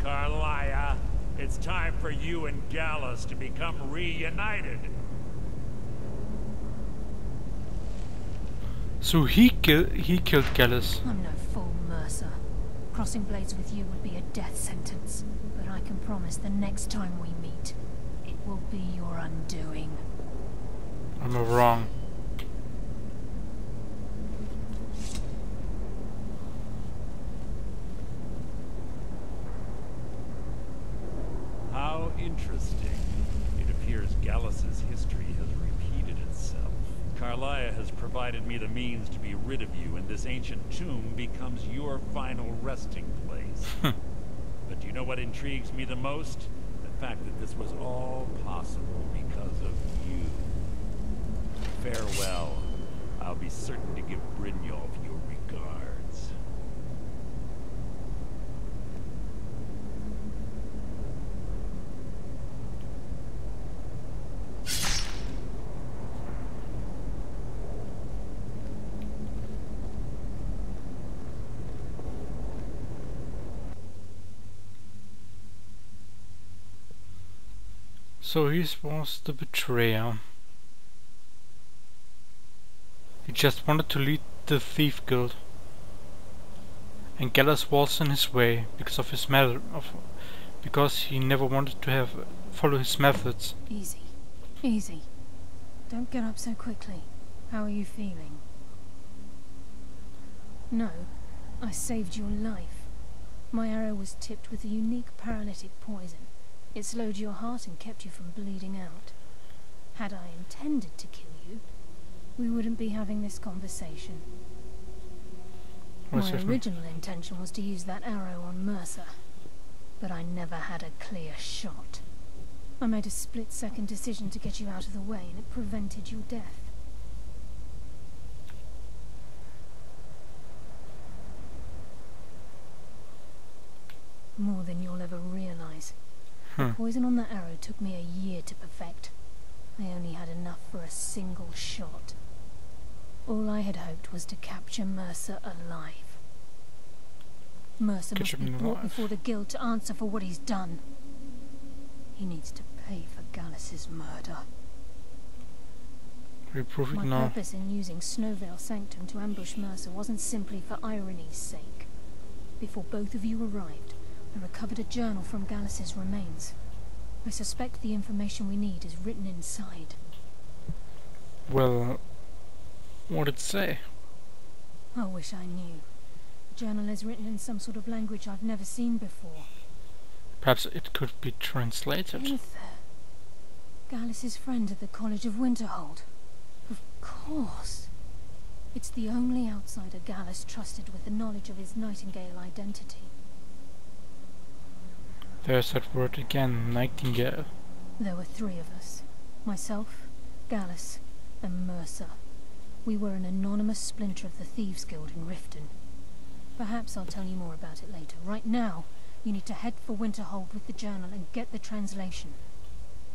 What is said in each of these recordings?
Carlia, it's time for you and Gallus to become reunited. So he killed Gallus. I'm no fool, Mercer. Crossing blades with you would be a death sentence. But I can promise the next time we meet, it will be your undoing. I'm wrong. How interesting. It appears Gallus's history has repeated itself. Carlia has provided me the means to be rid of you, and this ancient tomb becomes your final resting place. But do you know what intrigues me the most? The fact that this was all possible because of you. Farewell. I'll be certain to give Brynjolf your regards. So he was the betrayer. He just wanted to lead the thief guild, and Gallus was in his way because of his because he never wanted to follow his methods. Easy, easy. Don't get up so quickly. How are you feeling? No, I saved your life. My arrow was tipped with a unique paralytic poison. It slowed your heart and kept you from bleeding out. Had I intended to kill you, we wouldn't be having this conversation. My original intention was to use that arrow on Mercer, but I never had a clear shot. I made a split-second decision to get you out of the way, and it prevented your death. More than you'll ever realize. The poison on that arrow took me a year to perfect. I only had enough for a single shot. All I had hoped was to capture Mercer alive. Mercer must be brought before the guild to answer for what he's done. He needs to pay for Gallus's murder. My purpose in using Snowvale Sanctum to ambush Mercer wasn't simply for irony's sake. Before both of you arrived, I recovered a journal from Gallus's remains. I suspect the information we need is written inside. Well, what did it say? I wish I knew. The journal is written in some sort of language I've never seen before. Perhaps it could be translated. Uther. Gallus's friend at the College of Winterhold. Of course. It's the only outsider Gallus trusted with the knowledge of his Nightingale identity. There's that word again, Nightingale. There were three of us. Myself, Gallus, and Mercer. We were an anonymous splinter of the Thieves Guild in Riften. Perhaps I'll tell you more about it later. Right now, you need to head for Winterhold with the journal and get the translation.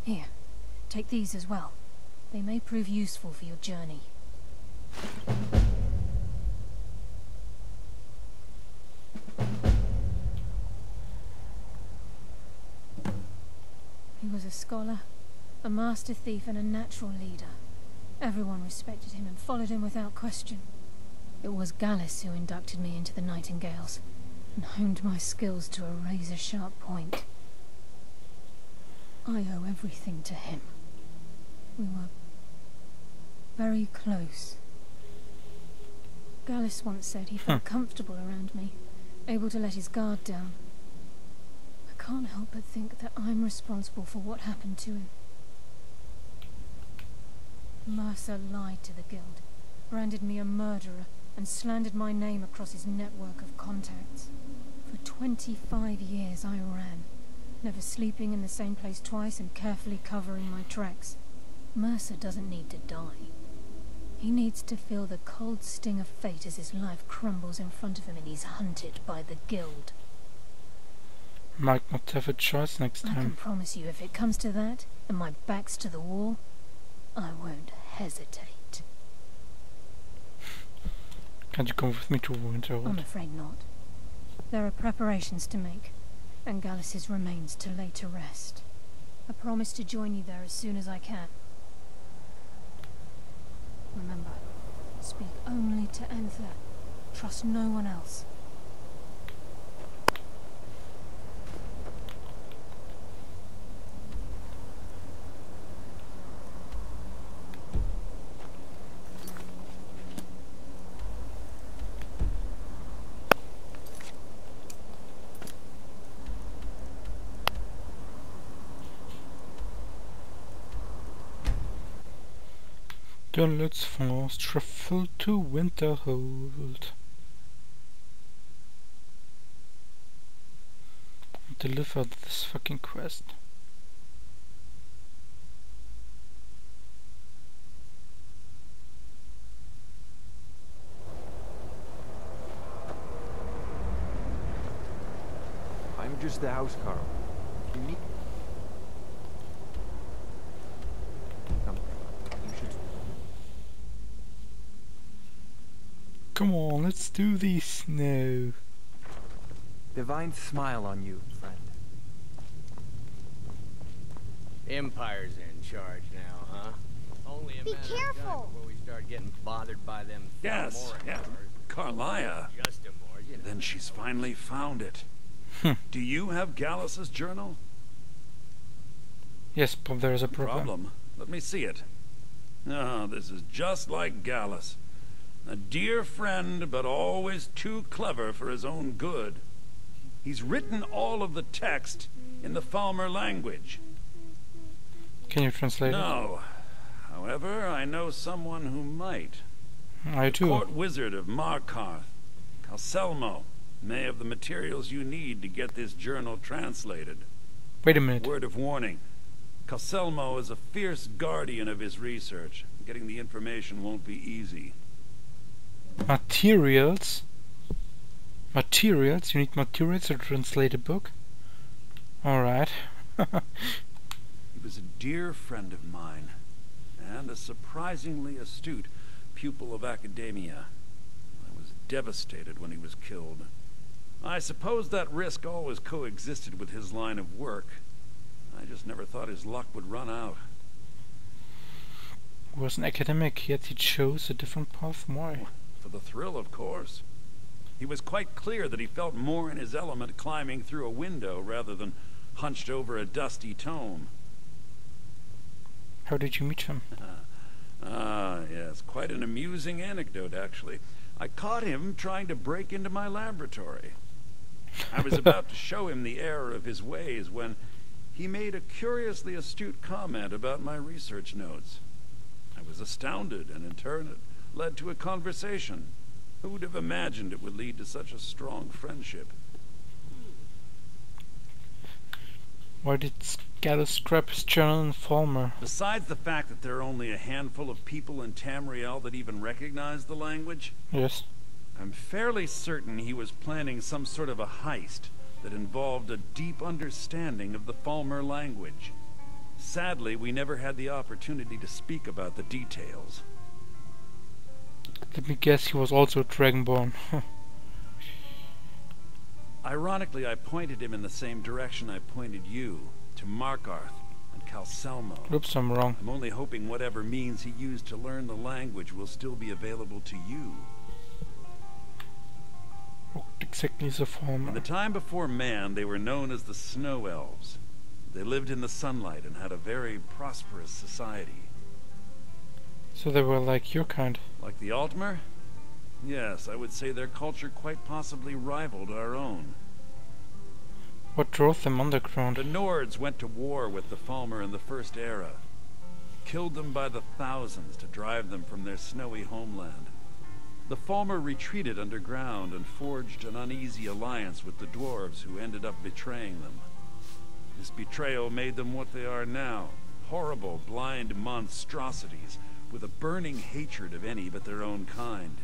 Here, take these as well. They may prove useful for your journey. He was a scholar, a master thief, and a natural leader. Everyone respected him and followed him without question. It was Gallus who inducted me into the Nightingales, and honed my skills to a razor-sharp point. I owe everything to him. We were very close. Gallus once said he felt comfortable around me, able to let his guard down. I can't help but think that I'm responsible for what happened to him. Mercer lied to the guild, branded me a murderer, and slandered my name across his network of contacts. For 25 years I ran, never sleeping in the same place twice and carefully covering my tracks. Mercer doesn't need to die. He needs to feel the cold sting of fate as his life crumbles in front of him and he's hunted by the guild. Might not have a choice next time. I can promise you, if it comes to that, and my back's to the wall, I won't hesitate. Can't you come with me to Winterhold? I'm afraid not. There are preparations to make. and Gallus's remains to lay to rest. I promise to join you there as soon as I can. Remember, speak only to Anther. Trust no one else. Then let's fast travel to Winterhold. Deliver this fucking quest. I'm just the house, Carl. You need... Come. You should... Come on, let's do this now. Divine smile on you, friend. Empire's in charge now, huh? Only a matter of time before we start getting bothered by them. Yes, yeah. Carlia. Just a more, you know. Then she's finally found it. Do you have Gallus's journal? Yes, but there is a problem. Let me see it. Oh, this is just like Gallus. A dear friend, but always too clever for his own good. He's written all of the text in the Falmer language. Can you translate it? No. However, I know someone who might. I too. Court wizard of Markarth, Calselmo, may have the materials you need to get this journal translated. Wait a minute. Word of warning. Calselmo is a fierce guardian of his research. Getting the information won't be easy. Materials? Materials? You need materials to translate a book? Alright. He was a dear friend of mine, and a surprisingly astute pupil of academia. I was devastated when he was killed. I suppose that risk always coexisted with his line of work. I just never thought his luck would run out. He was an academic, yet he chose a different path. Why? For the thrill, of course. He was quite clear that he felt more in his element climbing through a window rather than hunched over a dusty tome. How did you meet him? Yes, quite an amusing anecdote, actually. I caught him trying to break into my laboratory. I was about to show him the error of his ways when he made a curiously astute comment about my research notes. I was astounded, and in turn it led to a conversation. Who would have imagined it would lead to such a strong friendship? Why did Gallus scrap his journal in Falmer? Besides the fact that there are only a handful of people in Tamriel that even recognize the language, Yes. I'm fairly certain he was planning some sort of a heist that involved a deep understanding of the Falmer language. Sadly, we never had the opportunity to speak about the details. Let me guess, he was also Dragonborn. Ironically, I pointed him in the same direction I pointed you, to Markarth and Calselmo. Oops, I'm wrong. I'm only hoping whatever means he used to learn the language will still be available to you. What exactly is a Falmer? In the time before man, they were known as the Snow Elves. They lived in the sunlight and had a very prosperous society. So they were like your kind. Like the Altmer? Yes, I would say their culture quite possibly rivaled our own. What drove them underground? The Nords went to war with the Falmer in the First Era. Killed them by the thousands to drive them from their snowy homeland. The Falmer retreated underground and forged an uneasy alliance with the dwarves who ended up betraying them. This betrayal made them what they are now, horrible, blind monstrosities with a burning hatred of any but their own kind.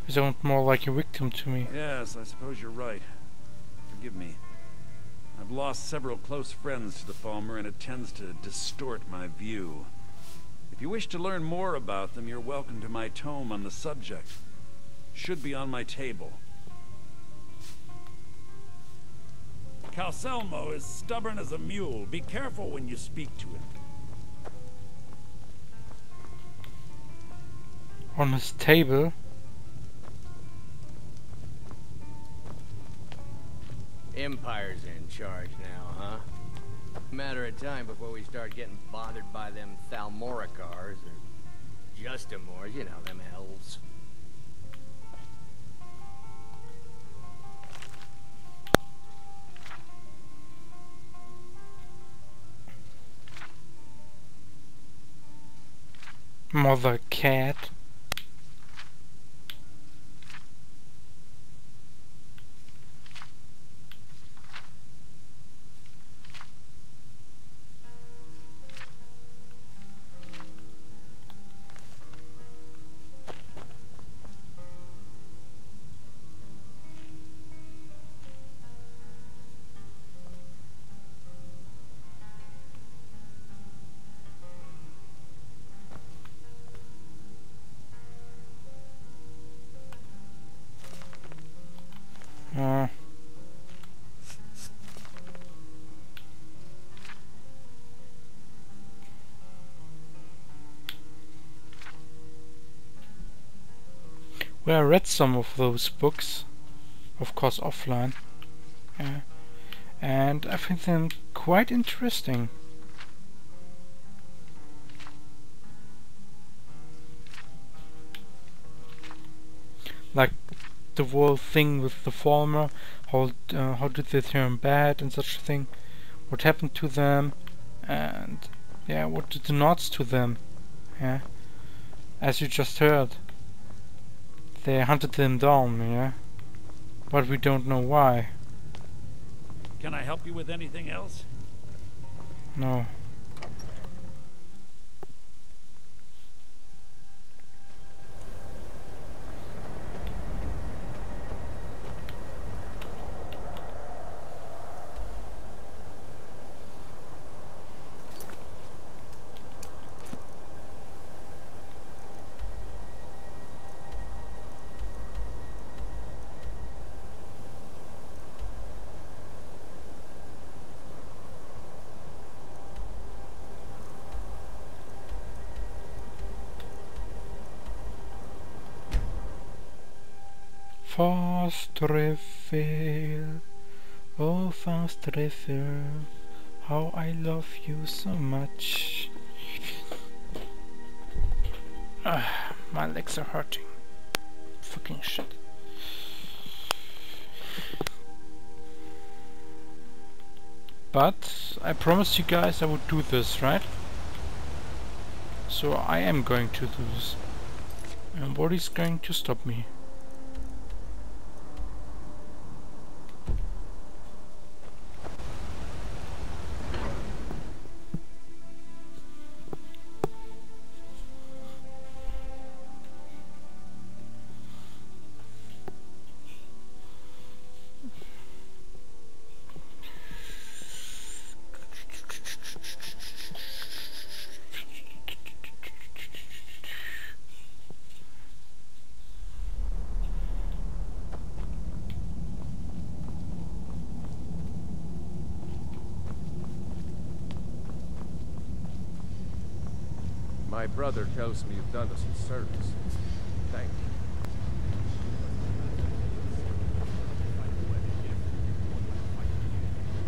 They sound more like a victim to me. Yes, I suppose you're right. Forgive me. I've lost several close friends to the Falmer, and it tends to distort my view. If you wish to learn more about them, you're welcome to my tome on the subject. Should be on my table. Calcelmo is stubborn as a mule. Be careful when you speak to him. On his table? Empire's in charge now, huh? Matter of time before we start getting bothered by them Thalmoricars, or Justimores, you know, them elves. Mother cat. Well, I read some of those books, of course offline, and I find them quite interesting. Like the whole thing with the former, how did they turn bad and such a thing, what happened to them, and yeah, what did the Nords to them, yeah, as you just heard. They hunted them down, yeah? But we don't know why. Can I help you with anything else? No. Fast refill, oh fast refill, how I love you so much. My legs are hurting. Fucking shit. But I promised you guys I would do this, right? So I am going to do this. And what is going to stop me? My brother tells me you've done us a service. Thank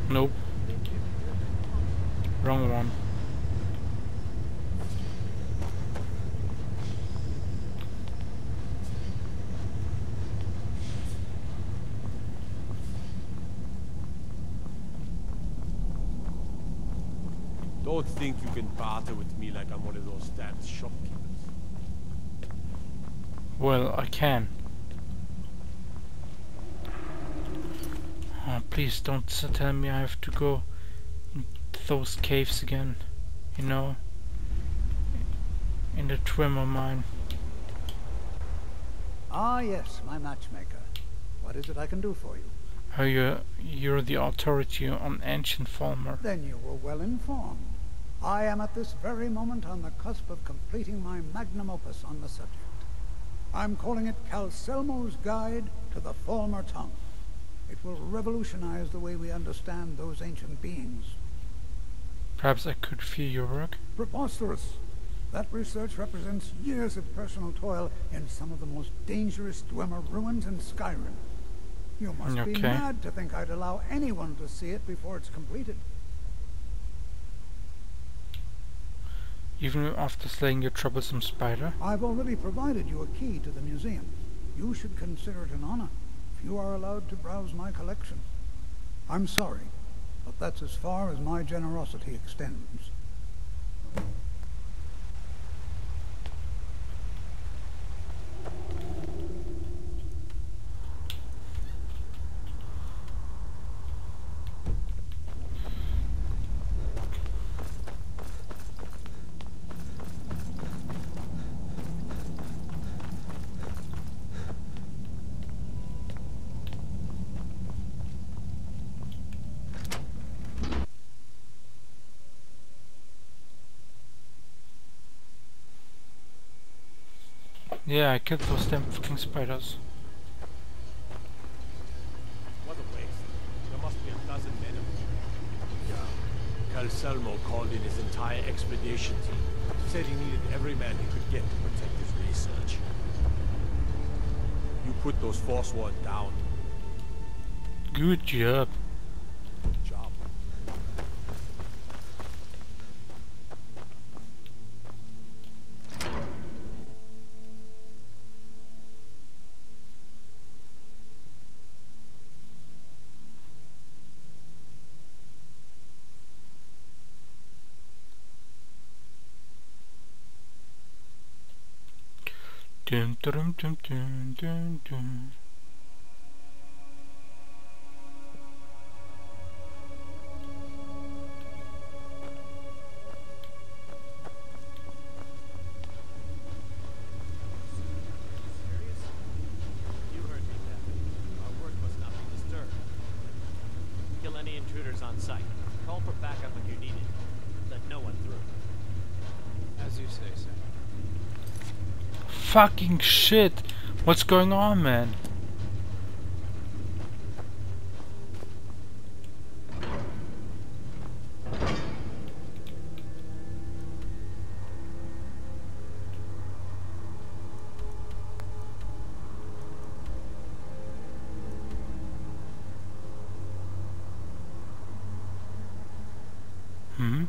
you. Nope. Wrong one. Don't think you can barter with me like I'm one of those damn shopkeepers. Well, I can. Please don't tell me I have to go in those caves again. You know, in the Tremor mine. Ah, yes, my matchmaker. What is it I can do for you? Oh, you're the authority on ancient Falmer. Then you were well informed. I am at this very moment on the cusp of completing my magnum opus on the subject. I'm calling it Calcelmo's Guide to the Former Tongue. It will revolutionize the way we understand those ancient beings. Perhaps I could feel your work? Preposterous. That research represents years of personal toil in some of the most dangerous Dwemer ruins in Skyrim. You must be mad to think I'd allow anyone to see it before it's completed. Even after slaying your troublesome spider? I've already provided you a key to the museum. You should consider it an honor if you are allowed to browse my collection. I'm sorry, but that's as far as my generosity extends. Yeah, I killed those damn fucking spiders. What a waste. There must be a dozen men of them. Yeah. Calcelmo called in his entire expedition team. Said he needed every man he could get to protect his research. You put those Forsworn down. Good job. Good job. Dun dun dun dun dun dun. You heard me, Captain. Our work must not be disturbed. Kill any intruders on site. Call for backup if you need it. Let no one through. As you say, sir. Fucking shit! What's going on, man? Hmm?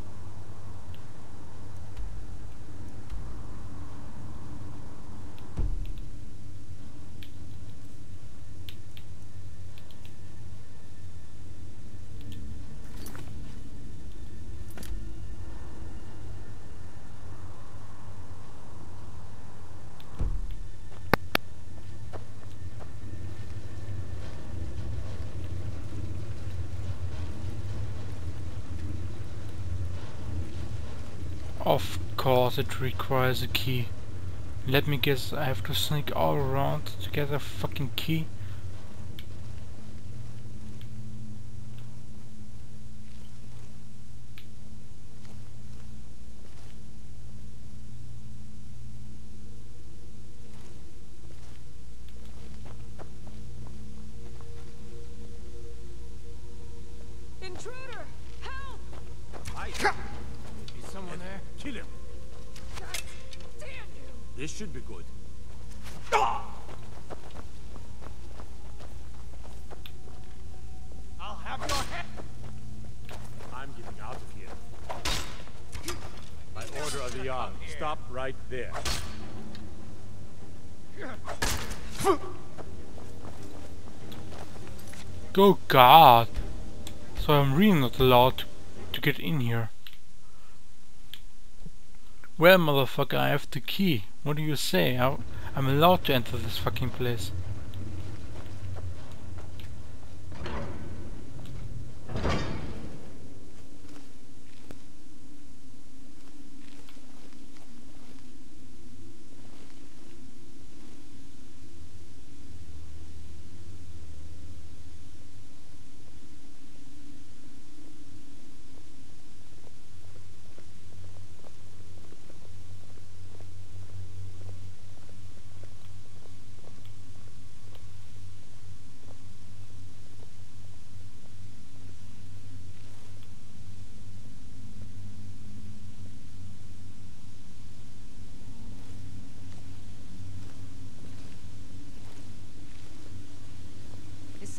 Of course it requires a key. Let me guess, I have to sneak all around to get a fucking key? Intruder! Help! Is someone there? Kill him. God damn you! This should be good. I'll have your head. I'm getting out of here. By order of the Jarl, stop right there. Go God! So I'm really not allowed to get in here. Well, motherfucker, I have the key. What do you say? I'm allowed to enter this fucking place.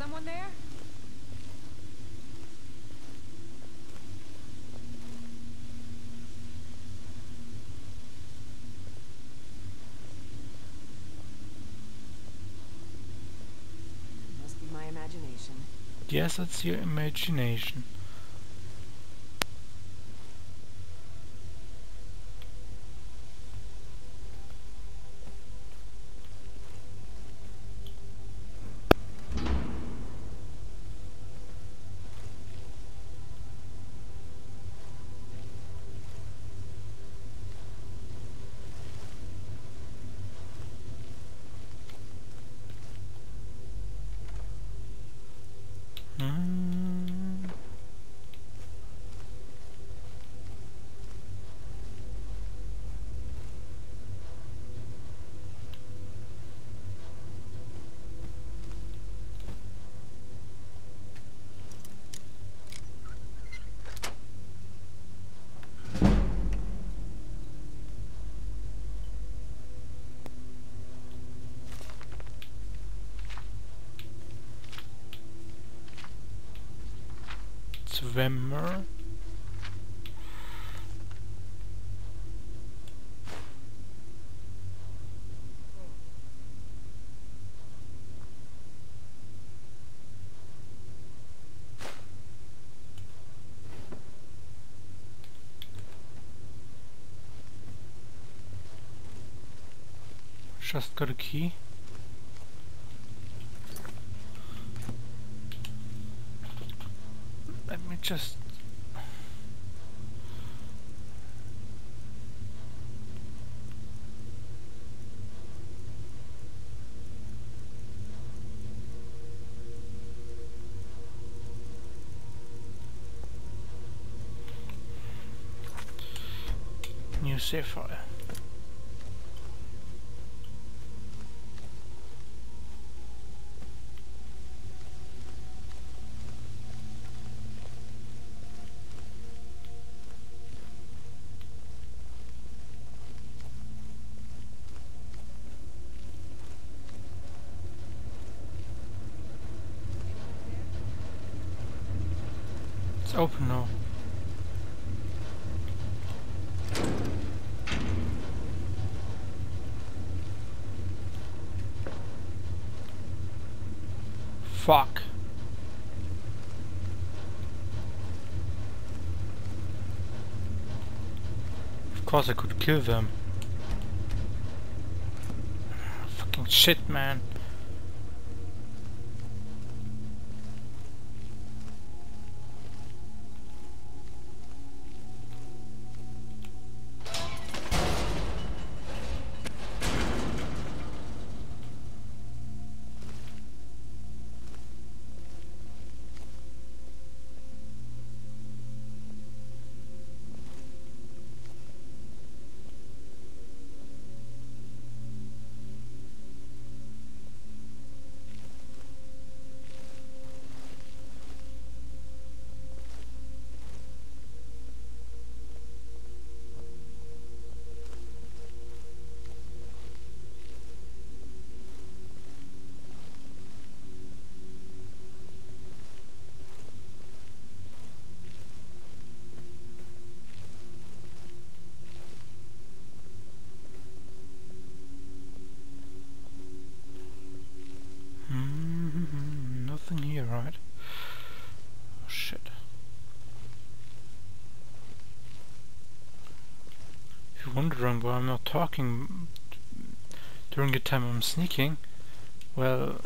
Someone there? Must be my imagination. Yes, it's your imagination. Swimmer. Just got a key. Let me just... New save file. It's open now. Fuck. Of course I could kill them. Fucking shit, man. Nothing here, right? Oh, shit. If you're wondering why I'm not talking during the time I'm sneaking, well,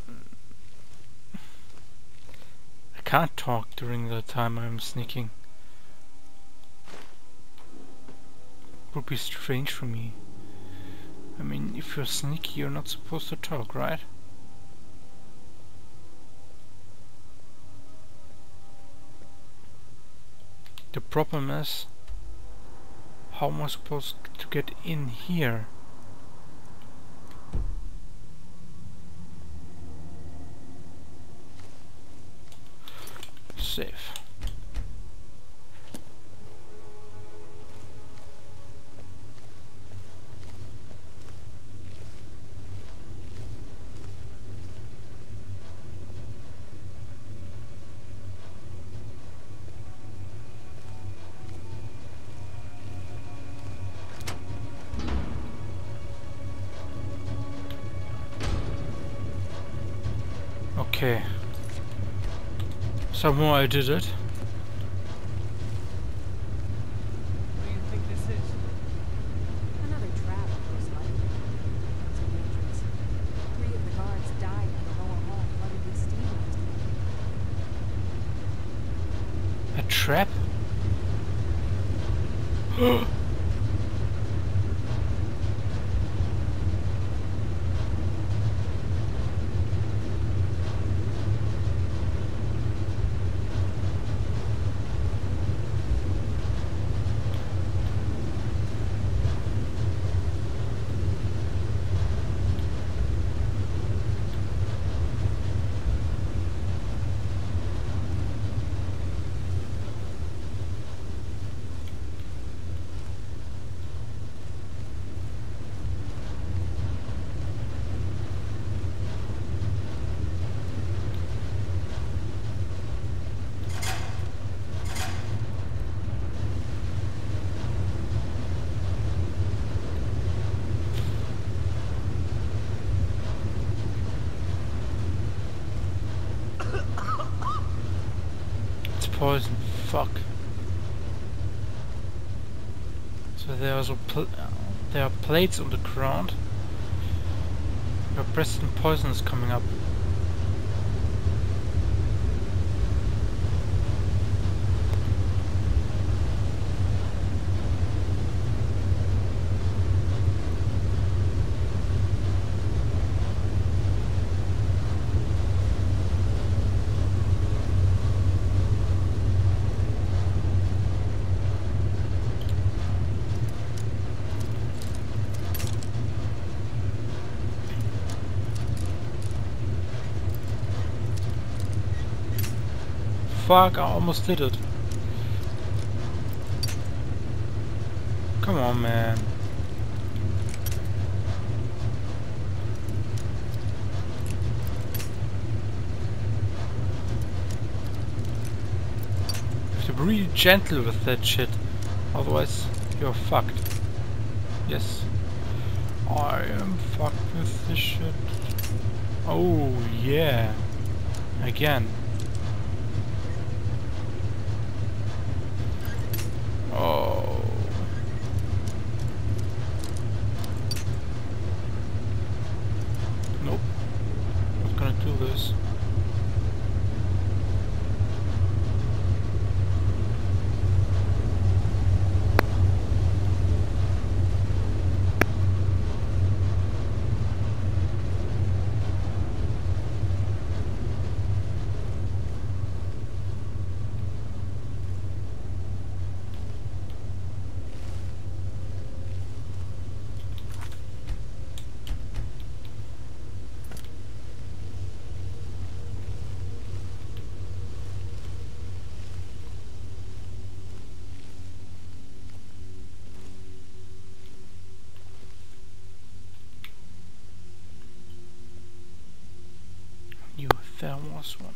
I can't talk during the time I'm sneaking. It would be strange for me. I mean, if you're sneaky, you're not supposed to talk, right? The problem is, how am I supposed to get in here? Safe. Okay. Somehow I did it. What do you think this is? Another trap, most likely. Too dangerous. 3 of the guards died in the lower hall flooded with steam last week. A trap? Poison. Fuck. So there are plates on the ground. Your Preston poison is coming up. Fuck, I almost did it. Come on, man. You have to be really gentle with that shit. Otherwise, you're fucked. Yes. I am fucked with this shit. Oh, yeah. Again. Oh. Nope. Not gonna do this. There was one.